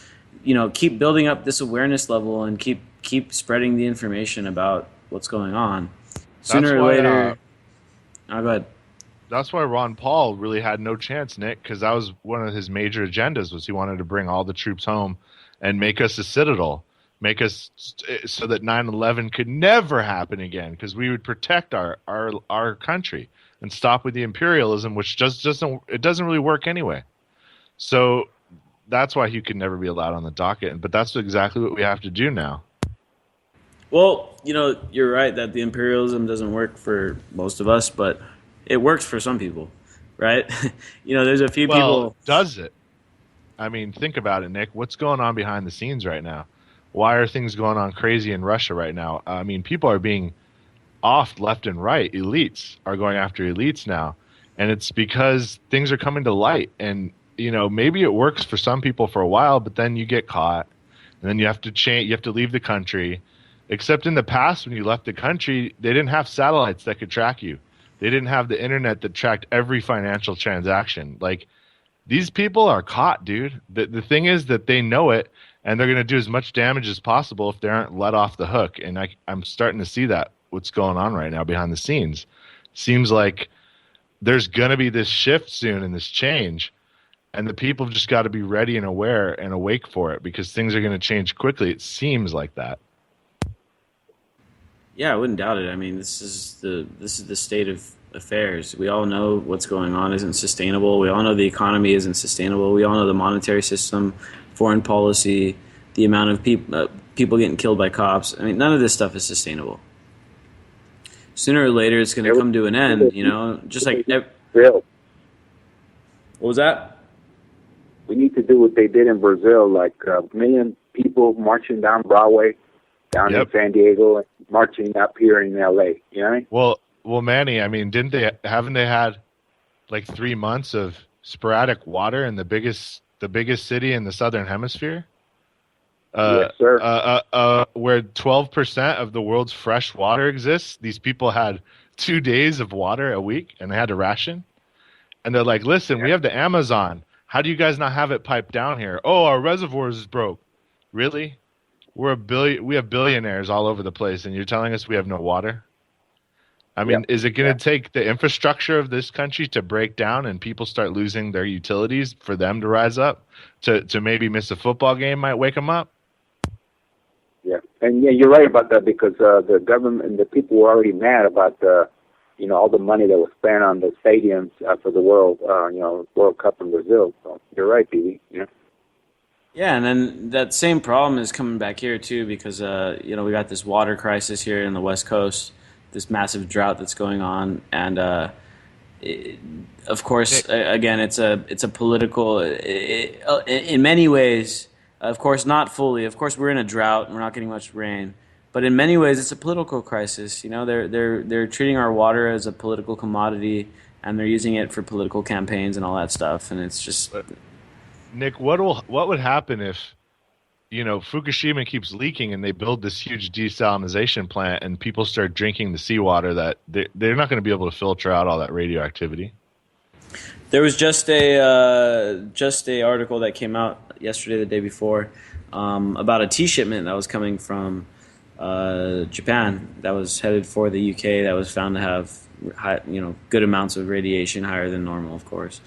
S3: keep building up this awareness level and keep spreading the information about what's going on. Sooner or later. Go ahead.
S5: That's why Ron Paul really had no chance, Nick, because that was one of his major agendas. Was he wanted to bring all the troops home and make us a citadel, make us so that 9/11 could never happen again, because we would protect our country. and stop with the imperialism, which just doesn't really work anyway. So that's why he could never be allowed on the docket. But that's exactly what we have to do now.
S3: Well, you're right that the imperialism doesn't work for most of us, but it works for some people, right? There's a few people.
S5: Does it? I mean, think about it, Nick. What's going on behind the scenes right now? Why are things going on crazy in Russia right now? I mean, people are being offed left and right. Elites are going after elites now. And it's because things are coming to light. And, maybe it works for some people for a while, but then you get caught. And then you have to change. You have to leave the country. Except in the past, when you left the country, they didn't have satellites that could track you. They didn't have the internet that tracked every financial transaction. Like, these people are caught, dude. The thing is that they know it, and they're going to do as much damage as possible if they aren't let off the hook. And I'm starting to see that, what's going on right now behind the scenes. Seems like there's going to be this shift soon and this change, and the people have just got to be ready and aware and awake for it, because things are going to change quickly. It seems like that.
S3: Yeah, I wouldn't doubt it. I mean, this is the state of affairs. We all know what's going on isn't sustainable. We all know the economy isn't sustainable. We all know the monetary system, foreign policy, the amount of people getting killed by cops. I mean, none of this stuff is sustainable. Sooner or later, it's going to come to an end. Just like
S4: Brazil.
S3: What was that?
S4: We need to do what they did in Brazil, like a million people marching down Broadway, down in San Diego, and marching up here in L.A. You know what I mean?
S5: Well, Manny, I mean, haven't they had like 3 months of sporadic water in the biggest city in the Southern Hemisphere?
S4: Yes, sir.
S5: Where 12% of the world's fresh water exists. These people had 2 days of water a week, and they had to ration. And they're like, listen, we have the Amazon. How do you guys not have it piped down here? Oh, our reservoirs is broke. Really? We have billionaires all over the place, and you're telling us we have no water? I mean, is it going to take the infrastructure of this country to break down and people start losing their utilities for them to rise up? To maybe miss a football game might wake them up?
S4: Yeah, and you're right about that, because the government and the people were already mad about all the money that was spent on the stadiums for the World Cup in Brazil. So you're right, BB.
S3: Yeah, and then that same problem is coming back here too, because we got this water crisis here in the West Coast, this massive drought that's going on, and of course, again, it's a political. In many ways, of course, not fully. Of course, we're in a drought and we're not getting much rain, but in many ways, it's a political crisis. They're treating our water as a political commodity, and they're using it for political campaigns and all that stuff, and it's just.
S5: Nick, what would happen if, Fukushima keeps leaking and they build this huge desalination plant and people start drinking the seawater that they're not going to be able to filter out all that radioactivity?
S3: There was just a article that came out yesterday, the day before, about a tea shipment that was coming from Japan that was headed for the UK that was found to have good amounts of radiation, higher than normal, of course.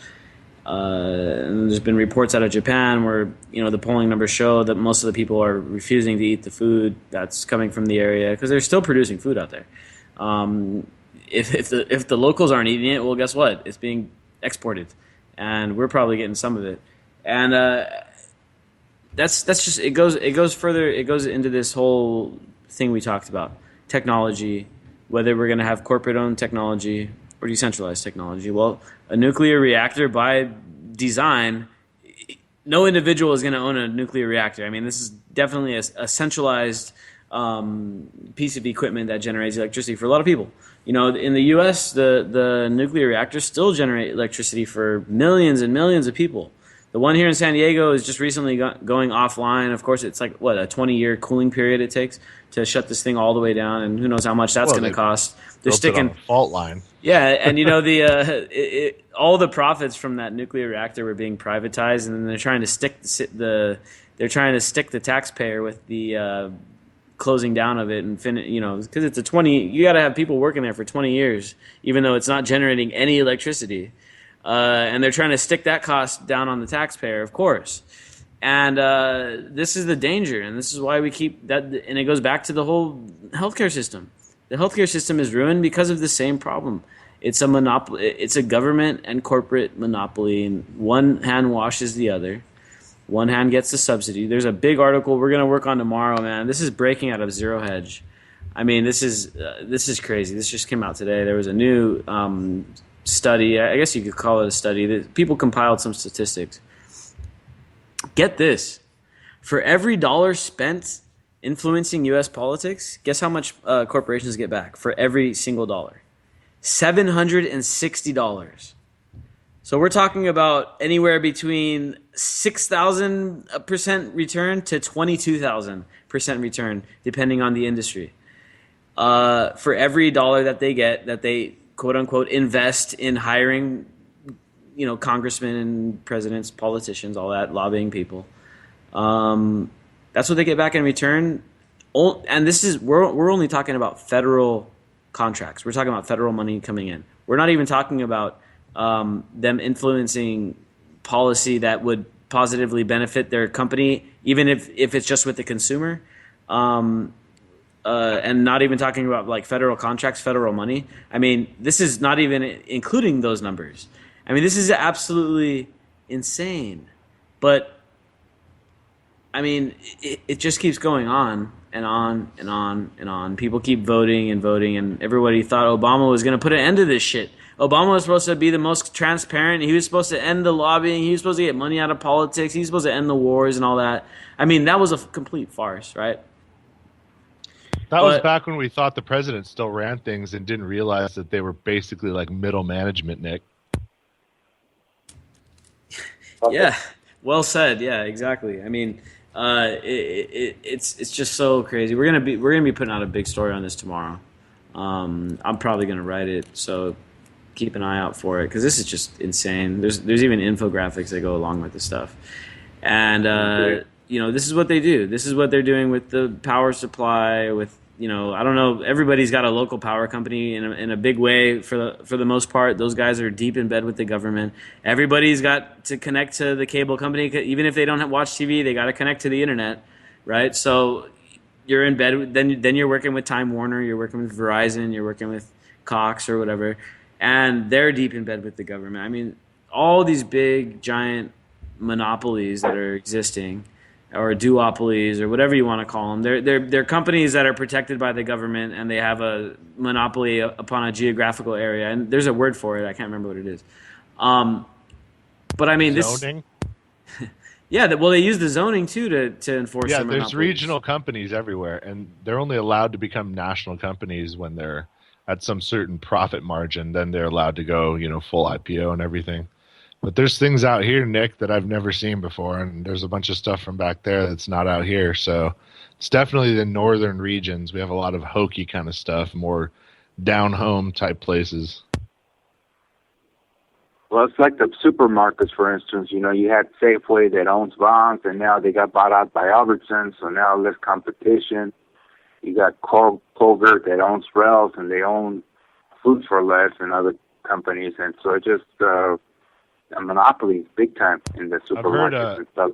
S3: And there's been reports out of Japan where the polling numbers show that most of the people are refusing to eat the food that's coming from the area because they're still producing food out there. If the locals aren't eating it, well, guess what? It's being exported, and we're probably getting some of it. And that's just it goes further. It goes into this whole thing we talked about: technology, whether we're going to have corporate-owned technology or decentralized technology. Well, a nuclear reactor by design, no individual is going to own a nuclear reactor. I mean, this is definitely a centralized piece of equipment that generates electricity for a lot of people. In the U.S., the nuclear reactors still generate electricity for millions and millions of people. The one here in San Diego is just recently going offline. Of course, it's like, a 20-year cooling period it takes to shut this thing all the way down, and who knows how much that's going to cost. They're sticking
S5: a fault line.
S3: Yeah, and all the profits from that nuclear reactor were being privatized, and then they're trying to stick the taxpayer with the closing down of it, and because it's you got to have people working there for 20 years, even though it's not generating any electricity. And they're trying to stick that cost down on the taxpayer, of course. And this is the danger, and this is why we keep that. And it goes back to the whole healthcare system. The healthcare system is ruined because of the same problem. It's a monopoly. It's a government and corporate monopoly, and one hand washes the other. One hand gets the subsidy. There's a big article we're gonna work on tomorrow, man. This is breaking out of Zero Hedge. I mean, this is crazy. This just came out today. There was a new study. I guess you could call it a study. That people compiled some statistics. Get this: for every dollar spent influencing U.S. politics, guess how much corporations get back for every single dollar? $760. So we're talking about anywhere between 6,000% return to 22,000% return, depending on the industry. For every dollar that they get, that they quote unquote invest in hiring, congressmen and presidents, politicians, all that, lobbying people. That's what they get back in return. And we're only talking about federal contracts. We're talking about federal money coming in. We're not even talking about them influencing policy that would positively benefit their company, even if it's just with the consumer, and not even talking about like federal contracts, federal money. I mean, this is not even including those numbers. I mean, this is absolutely insane. But I mean, it just keeps going on and on and on and on. People keep voting and voting, and everybody thought Obama was going to put an end to this shit. Obama was supposed to be the most transparent. He was supposed to end the lobbying. He was supposed to get money out of politics. He was supposed to end the wars and all that. I mean, that was a complete farce, right?
S5: That was back when we thought the president still ran things and didn't realize that they were basically like middle management, Nick.
S3: Yeah, well said. Yeah, exactly. I mean, it's just so crazy. We're gonna be putting out a big story on this tomorrow. I'm probably gonna write it, so keep an eye out for it, because this is just insane. There's even infographics that go along with this stuff, and this is what they do. This is what they're doing with the power supply. With I don't know. Everybody's got a local power company in a big way for the most part. Those guys are deep in bed with the government. Everybody's got to connect to the cable company, even if they don't watch TV. They got to connect to the internet, right? So you're in bed. Then you're working with Time Warner. You're working with Verizon. You're working with Cox or whatever. And they're deep in bed with the government. I mean, all these big, giant monopolies that are existing, or duopolies, or whatever you want to call them, they're companies that are protected by the government, and they have a monopoly upon a geographical area. And there's a word for it. I can't remember what it is. But I mean,
S5: zoning?
S3: Yeah, well, they use the zoning too to enforce.
S5: Yeah,
S3: their
S5: there's
S3: monopolies.
S5: regional companies everywhere, and they're only allowed to become national companies when they're at some certain profit margin. Then they're allowed to go, full IPO and everything. But there's things out here, Nick, that I've never seen before, and there's a bunch of stuff from back there that's not out here. So it's definitely the northern regions. We have a lot of hokey kind of stuff, more down home type places.
S4: Well, it's like the supermarkets, for instance. You had Safeway that owns Vons, and now they got bought out by Albertsons, so now less competition. You got Colgate that owns Ralph's, and they own Foods for Less and other companies, and so it just a monopoly big time in the supermarkets and stuff.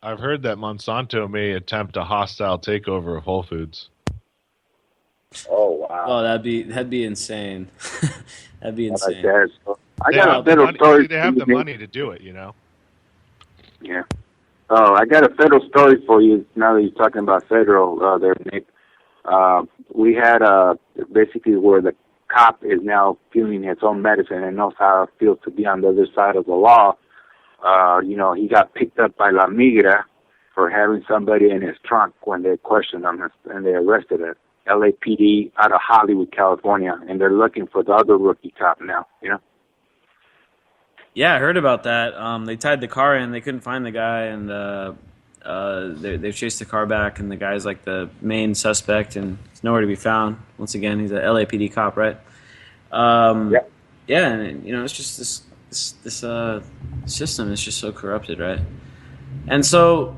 S5: I've heard that Monsanto may attempt a hostile takeover of Whole Foods.
S4: Oh wow!
S3: Oh, that'd be insane. That'd be insane.
S4: I got a federal story.
S5: They have the money to do it,
S4: Yeah. Oh, I got a federal story for you. Now that you're talking about federal, there, Nick. We had basically where the cop is now feeling his own medicine and knows how it feels to be on the other side of the law. He got picked up by La Migra for having somebody in his trunk when they questioned him, and they arrested him. LAPD out of Hollywood, California, and they're looking for the other rookie cop now.
S3: Yeah, I heard about that. They tied the car in. They couldn't find the guy, and they chased the car back, and the guy's like the main suspect, and he's nowhere to be found. Once again, he's a LAPD cop, right? Yeah, and it's just this system is just so corrupted, right? And so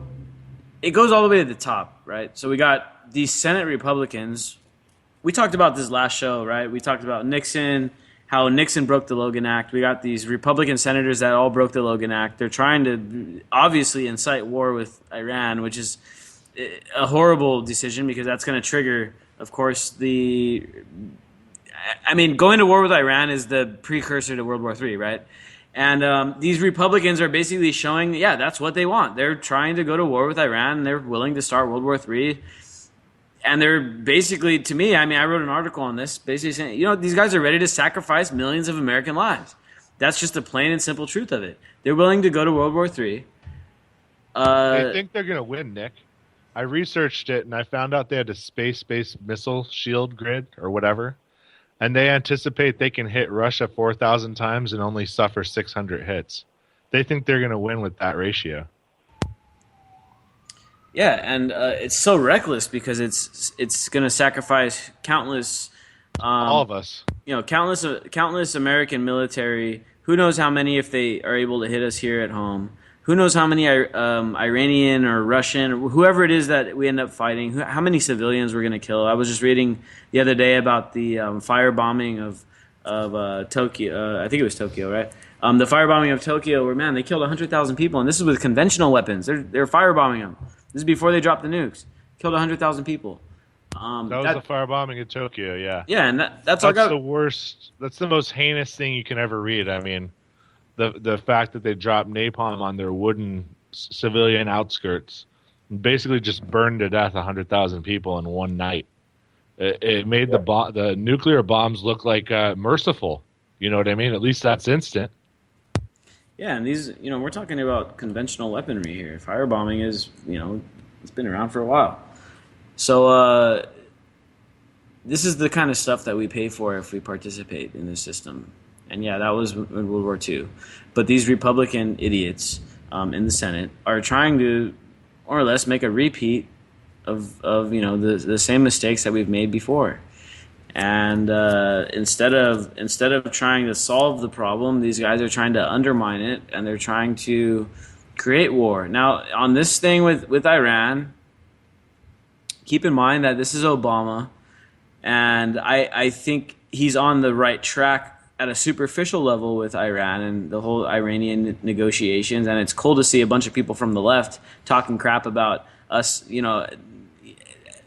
S3: it goes all the way to the top, right? So we got these Senate Republicans. We talked about this last show, right? We talked about Nixon, how Nixon broke the Logan Act. We got these Republican senators that all broke the Logan Act. They're trying to obviously incite war with Iran, which is a horrible decision because that's going to trigger, of course, the I mean, going to war with Iran is the precursor to World War III, right? And these Republicans are basically showing, yeah, that's what they want. They're trying to go to war with Iran, and they're willing to start World War III. And they're basically, to me, I mean, I wrote an article on this, basically saying, you know, these guys are ready to sacrifice millions of American lives. That's just the plain and simple truth of it. They're willing to go to World War III.
S5: They think they're going to win, Nick. I researched it, and I found out they had a space-based missile shield grid or whatever, and they anticipate they can hit Russia 4,000 times and only suffer 600 hits. They think they're going to win with that ratio.
S3: Yeah, and it's so reckless because it's going to sacrifice countless,
S5: all of us.
S3: you know, countless American military. Who knows how many if they are able to hit us here at home? Who knows how many Iranian or Russian, or whoever it is that we end up fighting? How many civilians we're going to kill? I was just reading the other day about the firebombing of Tokyo. I think it was Tokyo, right? The firebombing of Tokyo, where man, they killed 100,000 people, and this is with conventional weapons. They're firebombing them. This is before they dropped the nukes. Killed 100,000 people.
S5: That was the firebombing in Tokyo, yeah.
S3: Yeah, and that's
S5: the worst. That's the most heinous thing you can ever read. I mean, the fact that they dropped napalm on their wooden civilian outskirts and basically just burned to death 100,000 people in one night. It made the nuclear bombs look like merciful. You know what I mean? At least that's instant.
S3: Yeah, and these, you know, we're talking about conventional weaponry here. Firebombing is, you know, it's been around for a while. So this is the kind of stuff that we pay for if we participate in this system. And yeah, that was in World War II. But these Republican idiots in the Senate are trying to, more or less, make a repeat of you know, the same mistakes that we've made before. And instead of trying to solve the problem, these guys are trying to undermine it, and they're trying to create war. Now, on this thing with Iran, keep in mind that this is Obama, and I think he's on the right track at a superficial level with Iran and the whole Iranian negotiations. And it's cool to see a bunch of people from the left talking crap about us, you know,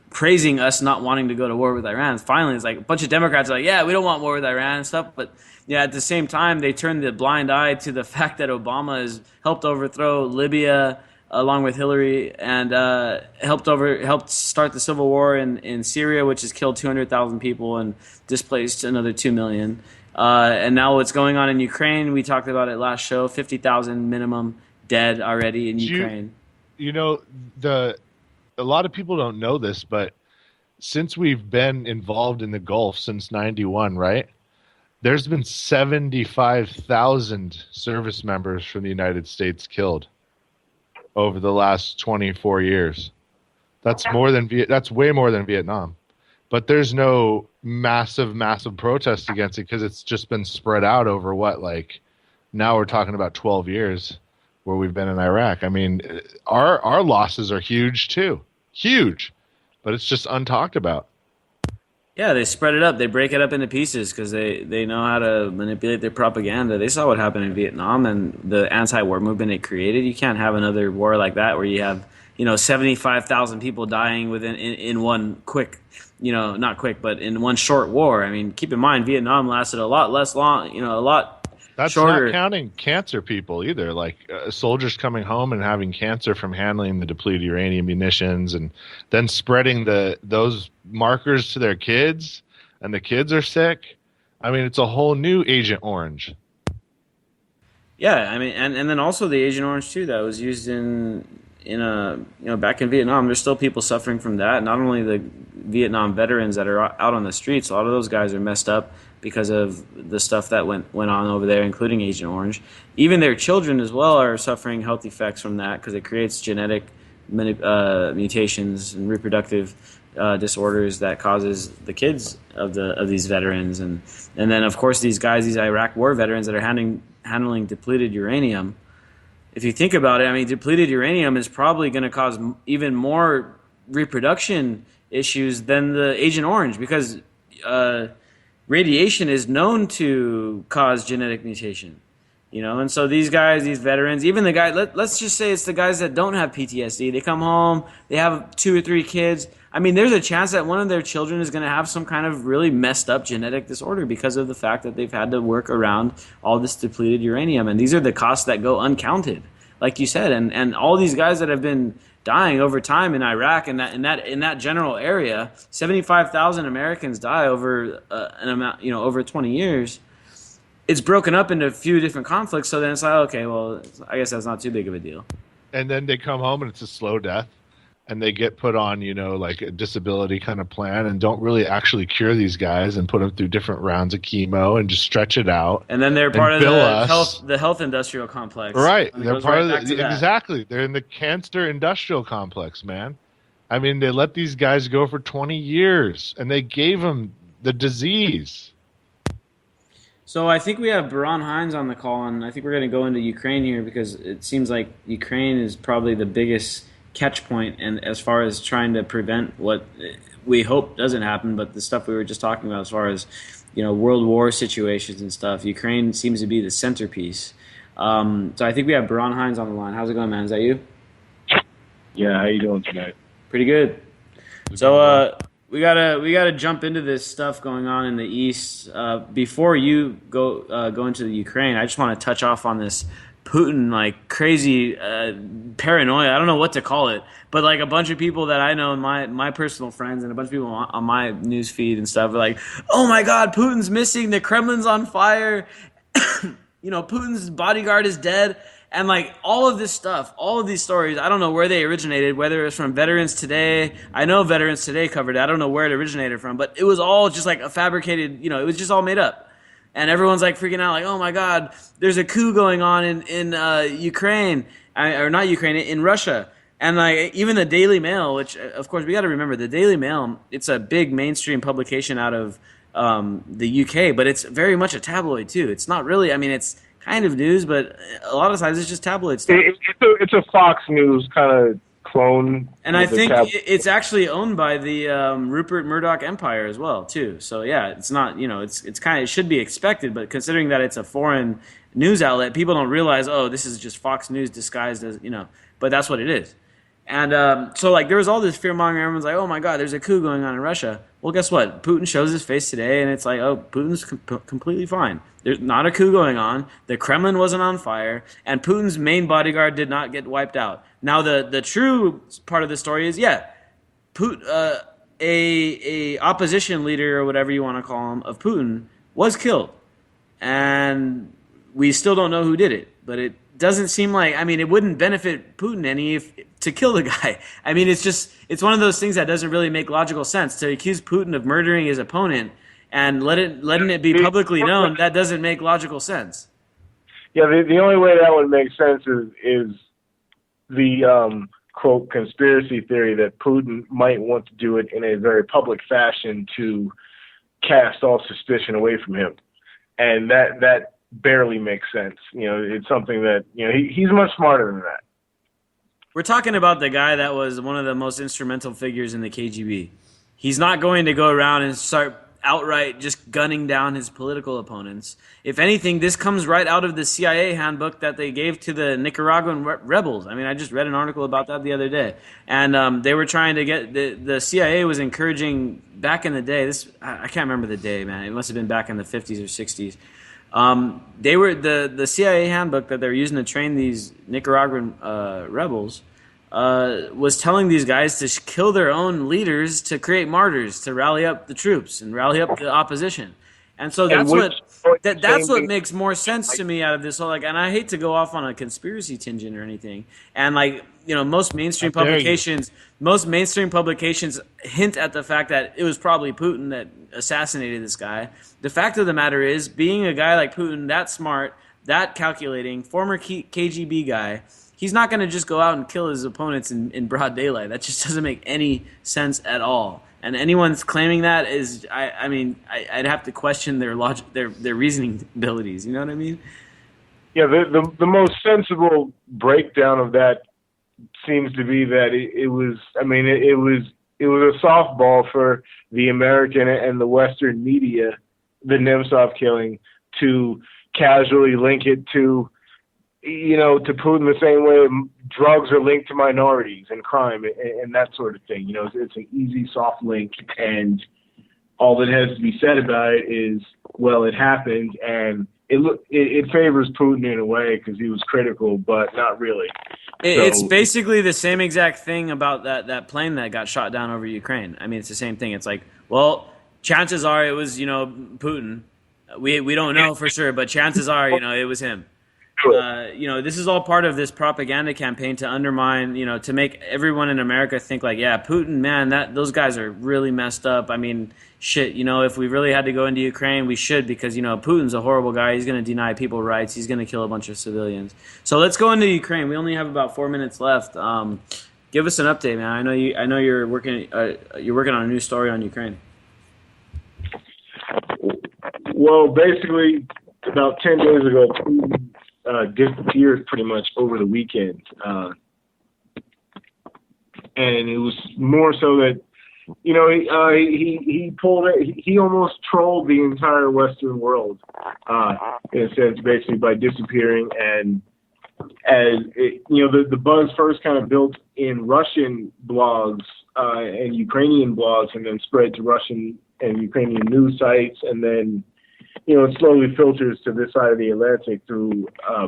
S3: praising us not wanting to go to war with Iran. Finally, it's like a bunch of Democrats are like, yeah, we don't want war with Iran and stuff. But yeah, at the same time, they turned the blind eye to the fact that Obama has helped overthrow Libya along with Hillary, and helped start the civil war in Syria, which has killed 200,000 people and displaced another 2 million. And now what's going on in Ukraine, we talked about it last show, 50,000 minimum dead already in Ukraine.
S5: You know, a lot of people don't know this, but since we've been involved in the Gulf since 91, right? There's been 75,000 service members from the United States killed over the last 24 years. That's way more than Vietnam. But there's no massive protest against it because it's just been spread out over now we're talking about 12 years where we've been in Iraq. I mean, our losses are huge too. Huge. But it's just untalked about.
S3: Yeah, they spread it up. They break it up into pieces because they know how to manipulate their propaganda. They saw what happened in Vietnam and the anti-war movement it created. You can't have another war like that where you have, 75,000 people dying in one quick, not quick, but in one short war. I mean, keep in mind, Vietnam lasted a lot less long, a lot
S5: That's
S3: shorter.
S5: Not counting cancer people either, like soldiers coming home and having cancer from handling the depleted uranium munitions and then spreading those markers to their kids, and the kids are sick. I mean, it's a whole new Agent Orange.
S3: Yeah, I mean, and then also the Agent Orange too that was used back in Vietnam. There's still people suffering from that. Not only the Vietnam veterans that are out on the streets, a lot of those guys are messed up because of the stuff that went on over there, including Agent Orange. Even their children as well are suffering health effects from that because it creates genetic mutations and reproductive disorders that causes the kids of these veterans, and then of course these Iraq war veterans that are handling depleted uranium. If you think about it, I mean, depleted uranium is probably going to cause even more reproduction issues than the Agent Orange because radiation is known to cause genetic mutation. You know, and so these guys, these veterans, even the guy, let's just say it's the guys that don't have PTSD. They come home, they have 2 or 3 kids. I mean, there's a chance that one of their children is going to have some kind of really messed up genetic disorder because of the fact that they've had to work around all this depleted uranium. And these are the costs that go uncounted, like you said. And all these guys that have been dying over time in Iraq and in that general area, 75,000 Americans die over an amount, over 20 years. It's broken up into a few different conflicts, so then it's like, okay, well, I guess that's not too big of a deal.
S5: And then they come home and it's a slow death, and they get put on, like a disability kind of plan, and don't really actually cure these guys and put them through different rounds of chemo and just stretch it out.
S3: And then they're part of the health industrial complex.
S5: Right. They're part of exactly. They're in the cancer industrial complex, man. I mean, they let these guys go for 20 years, and they gave them the disease.
S3: So I think we have Baron Hines on the call, and I think we're going to go into Ukraine here because it seems like Ukraine is probably the biggest catch point, and as far as trying to prevent what we hope doesn't happen, but the stuff we were just talking about as far as world war situations and stuff, Ukraine seems to be the centerpiece. So I think we have Baron Hines on the line. How's it going, man? Is that you?
S6: Yeah, how you doing tonight?
S3: Pretty good. So we gotta jump into this stuff going on in the East. Before you go into the Ukraine, I just want to touch off on this Putin crazy paranoia. I don't know what to call it, but a bunch of people that I know, my personal friends, and a bunch of people on my news feed and stuff are like, "Oh my God, Putin's missing. The Kremlin's on fire. Putin's bodyguard is dead." And all of this stuff, all of these stories, I don't know where they originated, whether it's from Veterans Today. I know Veterans Today covered it. I don't know where it originated from, but it was all just a fabricated, it was just all made up. And everyone's freaking out, oh my God, there's a coup going on in Ukraine, or not Ukraine, in Russia. And even the Daily Mail, which of course we got to remember, the Daily Mail, it's a big mainstream publication out of the UK, but it's very much a tabloid too. It's not really, it's kind of news, but a lot of times it's just tabloid stuff.
S6: It's a Fox News kind of clone.
S3: And I think it's actually owned by the Rupert Murdoch empire as well, too. So yeah, it's not, it's kind of, it should be expected, but considering that it's a foreign news outlet, people don't realize, oh, this is just Fox News disguised as, but that's what it is. And so there was all this fear mongering. Everyone's like, oh my God, there's a coup going on in Russia. Well, guess what? Putin shows his face today, and it's oh, Putin's completely fine. There's not a coup going on. The Kremlin wasn't on fire, and Putin's main bodyguard did not get wiped out. Now, the true part of the story is, Putin, a opposition leader or whatever you want to call him of Putin was killed, and we still don't know who did it. But it doesn't seem like, it wouldn't benefit Putin any to kill the guy. It's one of those things that doesn't really make logical sense. To accuse Putin of murdering his opponent and letting it be publicly known, that doesn't make logical sense.
S6: Yeah, the only way that would make sense is the quote conspiracy theory that Putin might want to do it in a very public fashion to cast all suspicion away from him, and that barely makes sense. It's something that he's much smarter than that.
S3: We're talking about the guy that was one of the most instrumental figures in the KGB. He's not going to go around and start outright just gunning down his political opponents. If anything, this comes right out of the CIA handbook that they gave to the Nicaraguan rebels. I just read an article about that the other day. And they were trying to get, the CIA was encouraging, back in the day, I can't remember the day, man. It must have been back in the 50s or 60s. They were the CIA handbook that they're using to train these Nicaraguan rebels was telling these guys to kill their own leaders to create martyrs, to rally up the troops and rally up the opposition. And so that's what makes more sense to me out of this whole, and I hate to go off on a conspiracy tangent or anything. And most mainstream publications hint at the fact that it was probably Putin that assassinated this guy. The fact of the matter is, being a guy like Putin, that smart, that calculating, former KGB guy, he's not going to just go out and kill his opponents in broad daylight. That just doesn't make any sense at all. And anyone's claiming that is, I'd have to question their logic, their reasoning abilities. You know what I mean?
S6: Yeah, the most sensible breakdown of that seems to be that it was a softball for the American and the Western media, the Nemtsov killing, to casually link it to, to Putin the same way drugs are linked to minorities and crime and that sort of thing. It's an easy, soft link, and all that has to be said about it is, well, it happened, and it favors Putin in a way because he was critical, but not really.
S3: It's basically the same exact thing about that plane that got shot down over Ukraine. I mean, it's the same thing. It's like, well, chances are it was, Putin. We don't know for sure, but chances are, it was him. This is all part of this propaganda campaign to undermine, to make everyone in America think like, yeah, Putin, man, those guys are really messed up. I mean, shit, if we really had to go into Ukraine, we should, because, Putin's a horrible guy. He's going to deny people rights. He's going to kill a bunch of civilians. So let's go into Ukraine. We only have about 4 minutes left. Give us an update, man. I know you're working on a new story on Ukraine.
S6: Well, basically, about 10 days ago, Putin disappeared pretty much over the weekend. And it was more so that, he pulled it. He almost trolled the entire Western world, in a sense, basically by disappearing. And as the buzz first kind of built in Russian blogs and Ukrainian blogs, and then spread to Russian and Ukrainian news sites, and then it slowly filters to this side of the Atlantic through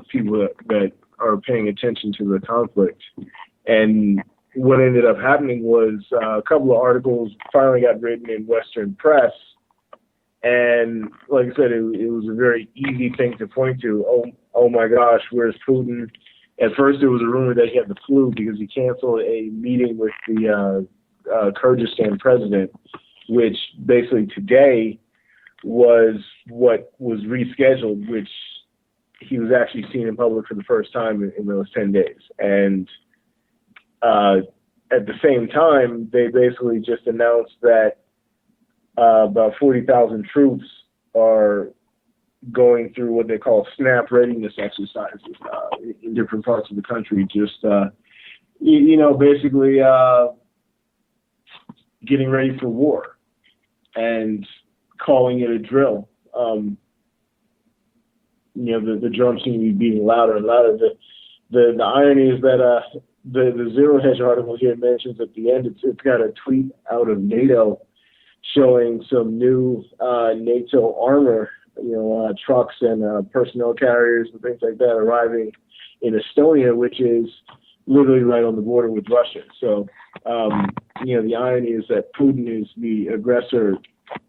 S6: people that are paying attention to the conflict. And what ended up happening was a couple of articles finally got written in Western press. And like I said, it was a very easy thing to point to. Oh my gosh, where's Putin? At first, it was a rumor that he had the flu because he canceled a meeting with the Kyrgyzstan president, which basically today was what was rescheduled, which he was actually seen in public for the first time in those 10 days. And at the same time, they basically just announced that about 40,000 troops are going through what they call snap readiness exercises in different parts of the country, just, basically getting ready for war and calling it a drill. The drums seem to be beating louder and louder. The irony is that the Zero Hedge article here mentions at the end, it's got a tweet out of NATO showing some new NATO armor, trucks and personnel carriers and things like that arriving in Estonia, which is literally right on the border with Russia. So, the irony is that Putin is the aggressor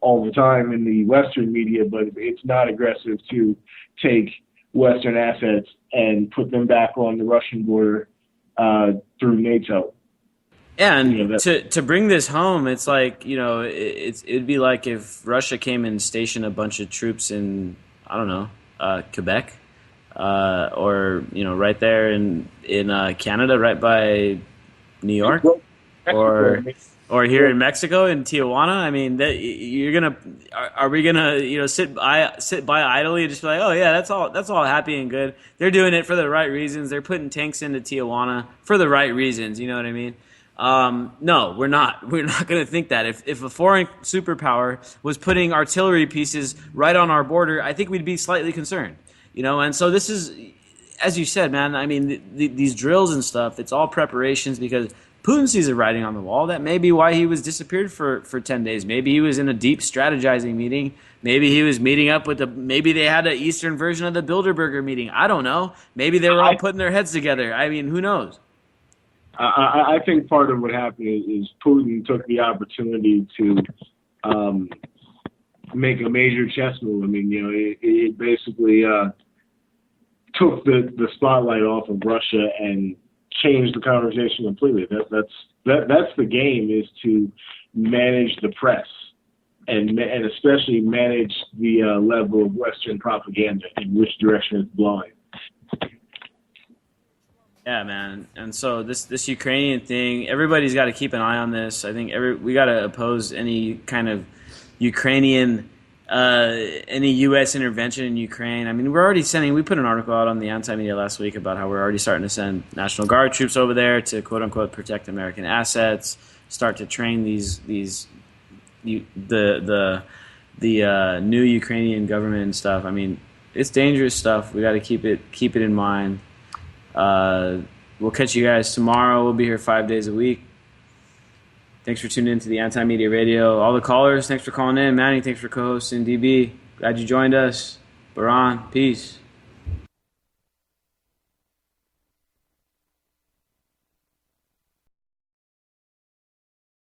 S6: all the time in the Western media, but it's not aggressive to take Western assets and put them back on the Russian border through NATO.
S3: Yeah, and to bring this home, it's like, it'd be like if Russia came and stationed a bunch of troops in, I don't know, Quebec, or, right there in Canada, right by New York, or here in Mexico, in Tijuana. I mean, are we gonna, sit by idly and just be like, oh yeah, that's all happy and good. They're doing it for the right reasons. They're putting tanks into Tijuana for the right reasons. You know what I mean? No, we're not. We're not going to think that. If a foreign superpower was putting artillery pieces right on our border, I think we'd be slightly concerned. And so this is, as you said, man. I mean, these drills and stuff. It's all preparations because Putin sees a writing on the wall. That may be why he was disappeared for 10 days. Maybe he was in a deep strategizing meeting. Maybe he was meeting up with maybe they had an Eastern version of the Bilderberger meeting. I don't know. Maybe they were all putting their heads together. I mean, who knows?
S6: I think part of what happened is Putin took the opportunity to make a major chess move. I mean, it basically took the spotlight off of Russia and changed the conversation completely. That's the game, is to manage the press and especially manage the level of Western propaganda in which direction it's blowing.
S3: Yeah, man. And so this Ukrainian thing, everybody's got to keep an eye on this. I think we got to oppose any kind of Ukrainian, any U.S. intervention in Ukraine. I mean, we put an article out on the anti-media last week about how we're already starting to send National Guard troops over there to quote unquote protect American assets, start to train the new Ukrainian government and stuff. I mean, it's dangerous stuff. We got to keep it in mind. We'll catch you guys tomorrow. We'll be here 5 days a week. Thanks for tuning in to the Anti-Media Radio. All the callers, thanks for calling in. Manny, thanks for co-hosting. DB, glad you joined us. Baran, peace.